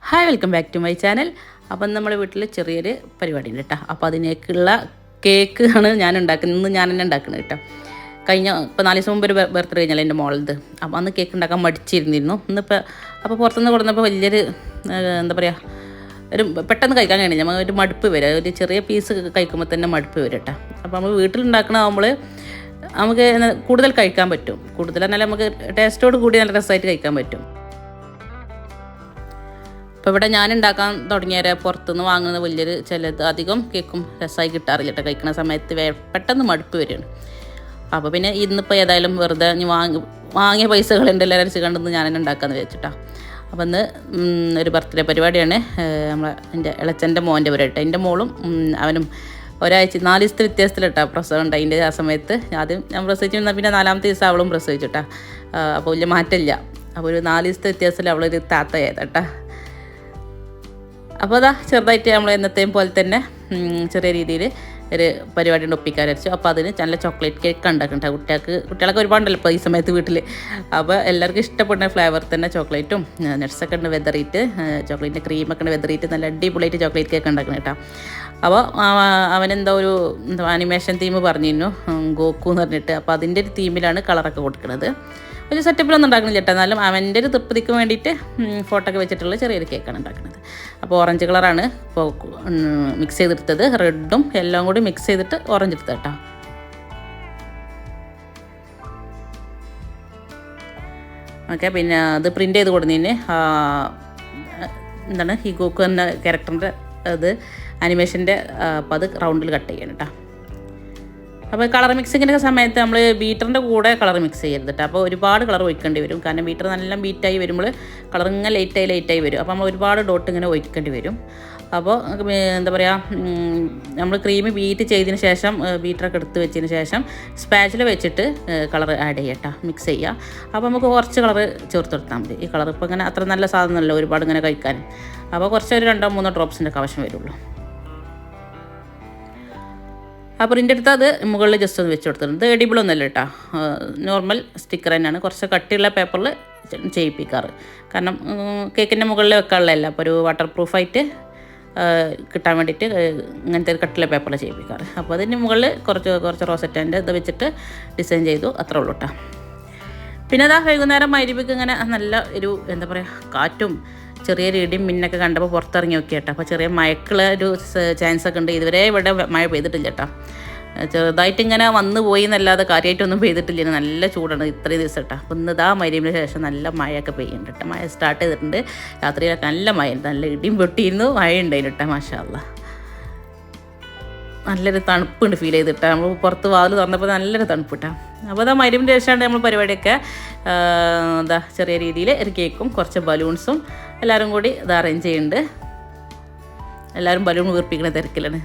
Hi welcome back to my channel. അപ്പം നമ്മുടെ വീട്ടിൽ ചെറിയൊരു പരിപാടി ഉണ്ട് കേട്ടോ. അപ്പോൾ അതിനേക്കുള്ള കേക്ക് ആണ് ഞാൻ ഉണ്ടാക്കുന്നത്. ഇന്ന് ഞാൻ തന്നെ ഉണ്ടാക്കുന്നത് കേട്ടോ. ഇപ്പോൾ 4 ദിവസം മുമ്പ് ഒരു ബർത്ത്ഡേ കഴിഞ്ഞാൽ എൻ്റെ മോളത്. അപ്പോൾ അന്ന് കേക്ക് ഉണ്ടാക്കാൻ മടിച്ചിരുന്നിരുന്നു. ഇന്നിപ്പോൾ അപ്പോൾ പുറത്തുനിന്ന് കൊടുന്നപ്പോൾ വലിയൊരു എന്താ പറയുക, ഒരു പെട്ടെന്ന് കഴിക്കാൻ കഴിഞ്ഞില്ല. നമ്മൾ ഒരു മടുപ്പ് വരും, ഒരു ചെറിയ പീസ് കഴിക്കുമ്പോൾ തന്നെ മടുപ്പ് വരും കേട്ടോ. അപ്പോൾ നമ്മൾ വീട്ടിലുണ്ടാക്കണമാകുമ്പോൾ നമുക്ക് കൂടുതൽ കഴിക്കാൻ പറ്റും. കൂടുതൽ എന്നാൽ നമുക്ക് ടേസ്റ്റോട് കൂടി നല്ല രസമായിട്ട് കഴിക്കാൻ പറ്റും. അപ്പോൾ ഇവിടെ ഞാൻ ഉണ്ടാക്കാൻ തുടങ്ങിയാൽ പുറത്തുനിന്ന് വാങ്ങുന്ന വലിയൊരു ചിലത് അധികം കേക്കും രസമായി കിട്ടാറില്ല കേട്ടോ. കഴിക്കുന്ന സമയത്ത് പെട്ടെന്ന് മടുപ്പ് വരികയാണ്. അപ്പോൾ പിന്നെ ഇന്നിപ്പോൾ ഏതായാലും വെറുതെ വാങ്ങിയ പൈസകളുണ്ട് എല്ലാവരും അരച്ച് കണ്ടെന്ന് ഞാൻ തന്നെ ഉണ്ടാക്കാമെന്ന് വെച്ചിട്ടാണ്. അപ്പോൾ ഇന്ന് ഒരു ബർത്ത്ഡേ പരിപാടിയാണ്. എൻ്റെ ഇളച്ചൻ്റെ മോൻ്റെ പരിപാടി. എൻ്റെ മോളും അവനും ഒരാഴ്ച 4 ദിവസത്തെ വ്യത്യാസത്തിലിട്ടാണ് പ്രസവം ഉണ്ടായി. അതിൻ്റെ ആ സമയത്ത് ആദ്യം ഞാൻ പ്രസവിച്ച് വന്നാൽ പിന്നെ 4ാമത്തെ ദിവസം അവളും പ്രസവിച്ചിട്ടാ. അപ്പോൾ വലിയ മാറ്റമില്ല. അപ്പോൾ ഒരു 4 ദിവസത്തെ വ്യത്യാസത്തിൽ അവളൊരു താത്തയായതാട്ടാ. അപ്പോൾ അതാ ചെറുതായിട്ട് നമ്മൾ എന്നത്തെയും പോലെ തന്നെ ചെറിയ രീതിയിൽ ഒരു പരിപാടി ഒപ്പിക്കാൻ വരച്ചു. അപ്പോൾ അതിന് നല്ല ചോക്ലേറ്റ് കേക്ക് ഉണ്ടാക്കുന്നുണ്ട്. കുട്ടികളൊക്കെ ഒരുപാടുണ്ടല്ലോ ഇപ്പോൾ ഈ സമയത്ത് വീട്ടിൽ. അപ്പോൾ എല്ലാവർക്കും ഇഷ്ടപ്പെടുന്ന ഫ്ലേവർ തന്നെ ചോക്ലേറ്റും നട്ട്സൊക്കെ ഉണ്ട് വെതറിയിട്ട്, ചോക്ലേറ്റിൻ്റെ ക്രീമൊക്കെ ഉണ്ട് വെതറിയിട്ട് നല്ല അടിപൊളിയായിട്ട് ചോക്ലേറ്റ് കേക്ക് ഉണ്ടാക്കണം കേട്ടോ. അപ്പോൾ അവനെന്തോ ഒരു ആനിമേഷൻ തീം പറഞ്ഞിരുന്നു, ഗോക്കു എന്ന് പറഞ്ഞിട്ട്. അപ്പോൾ അതിൻ്റെ ഒരു തീമിലാണ് കളറൊക്കെ കൊടുക്കുന്നത്. ഒരു സെറ്റപ്പിലൊന്നും ഉണ്ടാക്കണില്ല കേട്ടോ. എന്നാലും അവൻ്റെ ഒരു തൃപ്തിക്ക് വേണ്ടിയിട്ട് ഫോട്ടോ ഒക്കെ വെച്ചിട്ടുള്ള ചെറിയൊരു കേക്കാണ് ഉണ്ടാക്കുന്നത്. അപ്പോൾ ഓറഞ്ച് കളറാണ് ഇപ്പോൾ മിക്സ് ചെയ്തെടുത്തത്. റെഡും എല്ലാം കൂടി മിക്സ് ചെയ്തിട്ട് ഓറഞ്ച് എടുത്തത് കേട്ടോ. ഓക്കെ, പിന്നെ അത് പ്രിൻ്റ് ചെയ്ത് കൊടുത്തതിന് എന്താണ് ഈ ഗോക്കു എന്ന ക്യാരക്ടറിൻ്റെ അത് ആനിമേഷൻ്റെ. അപ്പോൾ അത് റൗണ്ടിൽ കട്ട് ചെയ്യണം കേട്ടോ. അപ്പോൾ കളർ മിക്സിങ്ങിൻ്റെ സമയത്ത് നമ്മൾ ബീറ്ററിൻ്റെ കൂടെ കളർ മിക്സ് ചെയ്യരുത് കേട്ടോ. അപ്പോൾ ഒരുപാട് കളർ ഒഴിക്കേണ്ടി വരും. കാരണം ബീറ്റർ നല്ല ബീറ്റായി വരുമ്പോൾ കളർ ഇങ്ങനെ ലേറ്റായി വരും. അപ്പോൾ നമ്മൾ ഒരുപാട് ഡോട്ട് ഇങ്ങനെ ഒഴിക്കേണ്ടി വരും. അപ്പോൾ എന്താ പറയുക, നമ്മൾ ക്രീം ബീറ്റ് ചെയ്തതിന് ശേഷം ബീറ്ററൊക്കെ എടുത്ത് വെച്ചതിന് ശേഷം സ്പാച്ചിൽ വെച്ചിട്ട് കളർ ആഡ് ചെയ്യട്ടോ, മിക്സ് ചെയ്യുക. അപ്പോൾ നമുക്ക് കുറച്ച് കളർ ചേർത്ത് കൊടുത്താൽ മതി. ഈ കളർ ഇപ്പോൾ ഇങ്ങനെ അത്ര നല്ല സാധനമല്ല ഒരുപാട് ഇങ്ങനെ കഴിക്കാൻ. അപ്പോൾ കുറച്ച് ഒരു 2-3 ഡ്രോപ്സിൻ്റെ ഒക്കെ ആവശ്യം വരുള്ളൂ. ആ പ്രിൻ്റ് എടുത്ത് അത് മുകളിൽ ജസ്റ്റ് ഒന്ന് വെച്ച് കൊടുത്തിട്ടുണ്ട്. ഇത് എഡിബിളൊന്നുമല്ല കേട്ടോ, നോർമൽ സ്റ്റിക്കർ തന്നെയാണ്. കുറച്ച് കട്ടിയുള്ള പേപ്പറിൽ ചെയ്യിപ്പിക്കാറ്. കാരണം കേക്കിൻ്റെ മുകളിൽ വെക്കാനുള്ളതല്ല. അപ്പോൾ ഒരു വാട്ടർ പ്രൂഫായിട്ട് കിട്ടാൻ വേണ്ടിയിട്ട് ഇങ്ങനത്തെ ഒരു കട്ടിയുള്ള പേപ്പറിൽ ചെയ്യിപ്പിക്കാറ്. അപ്പോൾ അതിന് മുകളിൽ കുറച്ച് റോസറ്റാൻ്റെ ഇത് വെച്ചിട്ട് ഡിസൈൻ ചെയ്തു, അത്രേ ഉള്ളൂ കേട്ടോ. പിന്നെ അതാ വൈകുന്നേരം മഗ്‌രിബിക്ക് ഇങ്ങനെ നല്ല ഒരു എന്താ പറയുക, കാറ്റും ചെറിയൊരു ഇടിയും മിന്നൊക്കെ കണ്ടപ്പോൾ പുറത്തിറങ്ങി നോക്കി കേട്ടോ. അപ്പോൾ ചെറിയ മഴക്കുള്ള ഒരു ചാൻസ് ഒക്കെ ഉണ്ട്. ഇതുവരെ ഇവിടെ മഴ പെയ്തിട്ടില്ല കേട്ടോ. ചെറുതായിട്ട് ഇങ്ങനെ വന്നു പോയി എന്നല്ലാതെ കാര്യമായിട്ടൊന്നും പെയ്തിട്ടില്ല. നല്ല ചൂടാണ് ഇത്രയും ദിവസം കേട്ടോ. അപ്പോൾ ഇന്ന് ഇതാ മഗ്‌രിബിന് ശേഷം നല്ല മഴയൊക്കെ പെയ്യുന്നുണ്ട് കേട്ടോ. മഴ സ്റ്റാർട്ട് ചെയ്തിട്ടുണ്ട്. രാത്രിയിലൊക്കെ നല്ല മഴയുണ്ട്, നല്ല ഇടിയും പൊട്ടിയിരുന്നു, മഴ ഉണ്ടായിരുന്നു കേട്ടോ. മാഷാ അല്ലാ, നല്ലൊരു തണുപ്പുണ്ട് ഫീൽ ചെയ്തിട്ടാണ്. നമ്മൾ പുറത്ത് വാതിൽ തുറന്നപ്പോൾ നല്ലൊരു തണുപ്പിട്ടാണ്. അപ്പോൾ അതാ മഗ്‌രിബിൻ്റെ ശേഷമാണ് നമ്മൾ പരിപാടിയൊക്കെ എന്താ ചെറിയ രീതിയിൽ ഒരു കേക്കും കുറച്ച് ബലൂൺസും എല്ലാവരും കൂടി ഇത് അറേഞ്ച് ചെയ്യുന്നുണ്ട്. എല്ലാവരും ബലൂൺ വീർപ്പിക്കുന്ന തിരക്കിലാണ്.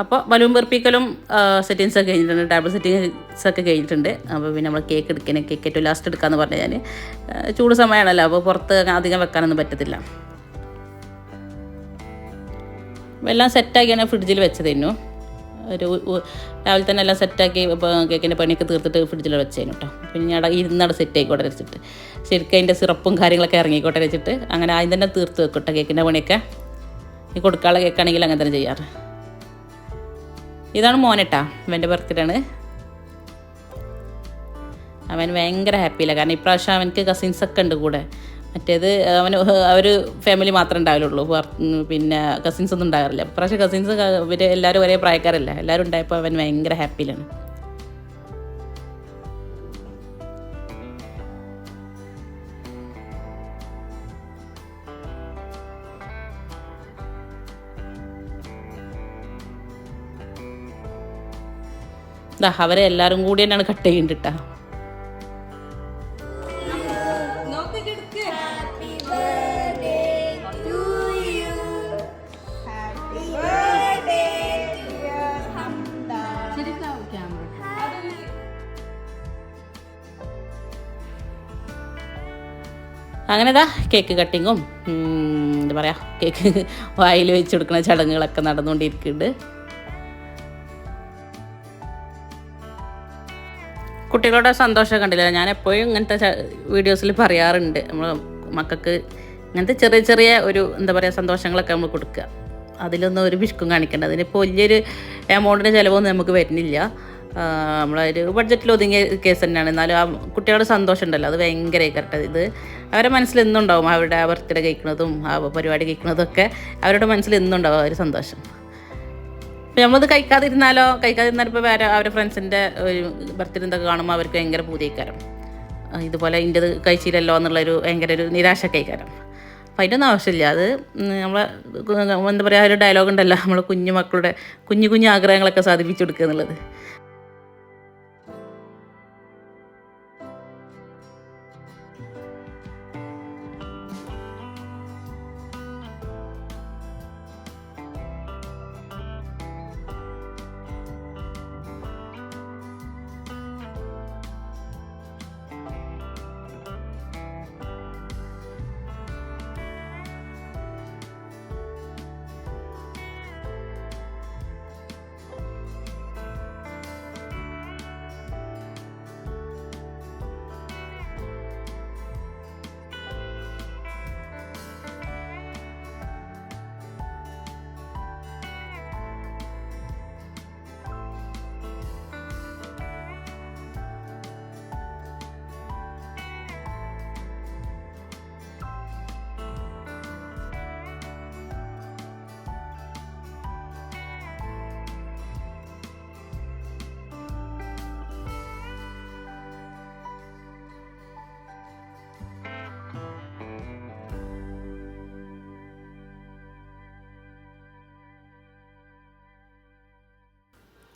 അപ്പോൾ ബലൂൺ വീർപ്പിക്കലും സെറ്റിങ്സൊക്കെ കഴിഞ്ഞിട്ടുണ്ട്, ടേബിൾ സെറ്റിങ്സൊക്കെ കഴിഞ്ഞിട്ടുണ്ട്. അപ്പോൾ പിന്നെ നമ്മൾ കേക്ക് എടുക്കണം, കേക്ക് ഏറ്റവും ലാസ്റ്റ് എടുക്കാമെന്ന് പറഞ്ഞാൽ ഞാൻ ചൂട് സമയമാണല്ലോ, അപ്പോൾ പുറത്ത് അധികം വെക്കാനൊന്നും പറ്റത്തില്ല. എല്ലാം സെറ്റാക്കിയാണ് ഫ്രിഡ്ജിൽ വെച്ചതായിരുന്നു. ഒരു രാവിലെ തന്നെ എല്ലാം സെറ്റാക്കി ഇപ്പോൾ കേക്കിൻ്റെ പണിയൊക്കെ തീർത്തിട്ട് ഫ്രിഡ്ജിൽ വെച്ചതിന് കേട്ടോ. പിന്നെ ഞാൻ ഇരുന്നവിടെ സെറ്റ് ആയിക്കോട്ടെ വെച്ചിട്ട് ശരിക്കും അതിൻ്റെ സിറപ്പും കാര്യങ്ങളൊക്കെ ഇറങ്ങിക്കോട്ടെ വെച്ചിട്ട് അങ്ങനെ ആദ്യം തന്നെ തീർത്ത് വെക്കട്ടെ കേക്കിൻ്റെ പണിയൊക്കെ. ഈ കൊടുക്കാനുള്ള കേക്കാണെങ്കിൽ അങ്ങനെ തന്നെ ചെയ്യാറ്. ഇതാണ് മോനേട്ടാ, അവൻ്റെ ബർത്ത്ഡേ ആണ്. അവൻ ഭയങ്കര ഹാപ്പിയില്ല. കാരണം ഇപ്രാവശ്യം അവനക്ക് കസിൻസൊക്കെ ഉണ്ട് കൂടെ. മറ്റേത് അവർ ഫാമിലി മാത്രമേ ഉണ്ടാവില്ലുള്ളൂ, പിന്നെ കസിൻസ് ഒന്നും ഉണ്ടാകാറില്ല. ഇപ്രാവശ്യം കസിൻസ് ഇവർ എല്ലാവരും ഒരേ പ്രായക്കാരല്ല, എല്ലാവരും ഉണ്ടായപ്പോൾ അവൻ ഭയങ്കര ഹാപ്പിയിലാണ്. അവരെ എല്ലാവരും കൂടി തന്നെയാണ് കട്ട് ചെയ്യുന്നുണ്ട് കേട്ടോ. അങ്ങനെ ഇതാ കേക്ക് കട്ടിങ്ങും എന്താ പറയുക കേക്ക് വായിൽ വെച്ച് കൊടുക്കുന്ന ചടങ്ങുകളൊക്കെ നടന്നുകൊണ്ടിരിക്കുന്നുണ്ട്. കുട്ടികളുടെ സന്തോഷം കണ്ടില്ല. ഞാൻ എപ്പോഴും ഇങ്ങനത്തെ വീഡിയോസിൽ പറയാറുണ്ട്, നമ്മൾ മക്കൾക്ക് ഇങ്ങനത്തെ ചെറിയ ചെറിയ ഒരു എന്താ പറയുക സന്തോഷങ്ങളൊക്കെ നമ്മൾ കൊടുക്കുക. അതിലൊന്നും ഒരു പിശുക്കും കാണിക്കേണ്ട. അതിനിപ്പോൾ വലിയൊരു എമൗണ്ടിൻ്റെ ചിലവൊന്നും നമുക്ക് വരുന്നില്ല. നമ്മളൊരു ബഡ്ജറ്റിൽ ഒതുങ്ങിയ കേസ് തന്നെയാണ്. എന്നാലും ആ കുട്ടികളുടെ സന്തോഷം ഉണ്ടല്ലോ, അത് ഭയങ്കര കറക്റ്റ്. ഇത് അവരുടെ മനസ്സിൽ എന്നുണ്ടാവും. അവരുടെ ആ ബർത്ത്ഡേ കഴിക്കുന്നതും ആ പരിപാടി കഴിക്കുന്നതും ഒക്കെ അവരുടെ മനസ്സിൽ എന്നുണ്ടാവും ആ ഒരു സന്തോഷം. അപ്പോൾ നമ്മളത് കഴിക്കാതിരുന്നാലും ഇപ്പോൾ വേറെ അവരുടെ ഫ്രണ്ട്സിൻ്റെ ഒരു ബർത്ത്ഡേ എന്തൊക്കെ കാണുമ്പോൾ അവർക്ക് ഭയങ്കര പൂതിക്കാരം, ഇതുപോലെ ഇൻ്റെത് കഴിച്ചില്ലല്ലോ എന്നുള്ളൊരു ഭയങ്കര ഒരു നിരാശ കഴിക്കാരം. അപ്പം അതിൻ്റെ ഒന്നും ആവശ്യമില്ല. അത് നമ്മളെ എന്താ പറയുക, ഒരു ഡയലോഗ് ഉണ്ടല്ലോ, നമ്മൾ കുഞ്ഞു മക്കളുടെ കുഞ്ഞു കുഞ്ഞു ആഗ്രഹങ്ങളൊക്കെ സാധിപ്പിച്ചു കൊടുക്കുക എന്നുള്ളത്.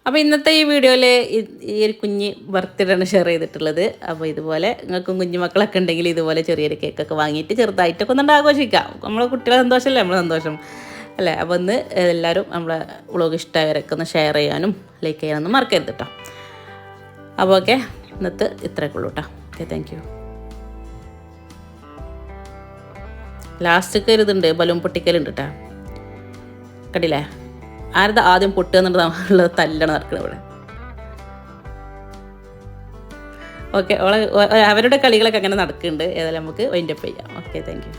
അപ്പോൾ ഇന്നത്തെ ഈ വീഡിയോയിൽ ഈ ഒരു കുഞ്ഞ് ബർത്ത്ഡേയാണ് ഷെയർ ചെയ്തിട്ടുള്ളത്. അപ്പോൾ ഇതുപോലെ നിങ്ങൾക്കും കുഞ്ഞു മക്കളൊക്കെ ഉണ്ടെങ്കിൽ ഇതുപോലെ ചെറിയൊരു കേക്കൊക്കെ വാങ്ങിയിട്ട് ചെറുതായിട്ടൊക്കെ ഒന്നുകൊണ്ട് ആഘോഷിക്കാം. നമ്മളെ കുട്ടികളെ സന്തോഷമല്ലേ നമ്മളെ സന്തോഷം അല്ലേ. അപ്പോൾ ഒന്ന് എല്ലാവരും നമ്മളെ വ്ളോഗ് ഇഷ്ടമായവരൊക്കെ ഒന്ന് ഷെയർ ചെയ്യാനും ലൈക്ക് ചെയ്യാനൊന്നും മറക്കരുത് കേട്ടോ. അപ്പോൾ ഓക്കെ, ഇന്നത്തെ ഇത്രയൊക്കെ ഉള്ളൂ കേട്ടോ. Okay, thank you. ലാസ്റ്റൊക്കെ ഒരു ഇതുണ്ട്, ബലൂൺ പൊട്ടിക്കലുണ്ട് കേട്ടോ. കണ്ടില്ലേ, ആരത് ആദ്യം പൊട്ടുക എന്നുള്ളത് തല്ലാണ് നടക്കുന്നത് ഇവിടെ. ഓക്കെ, അവരുടെ കളികളൊക്കെ അങ്ങനെ നടക്കുന്നുണ്ട്. ഏതായാലും നമുക്ക് വൈൻഡപ്പ് ചെയ്യാം. Okay, thank you.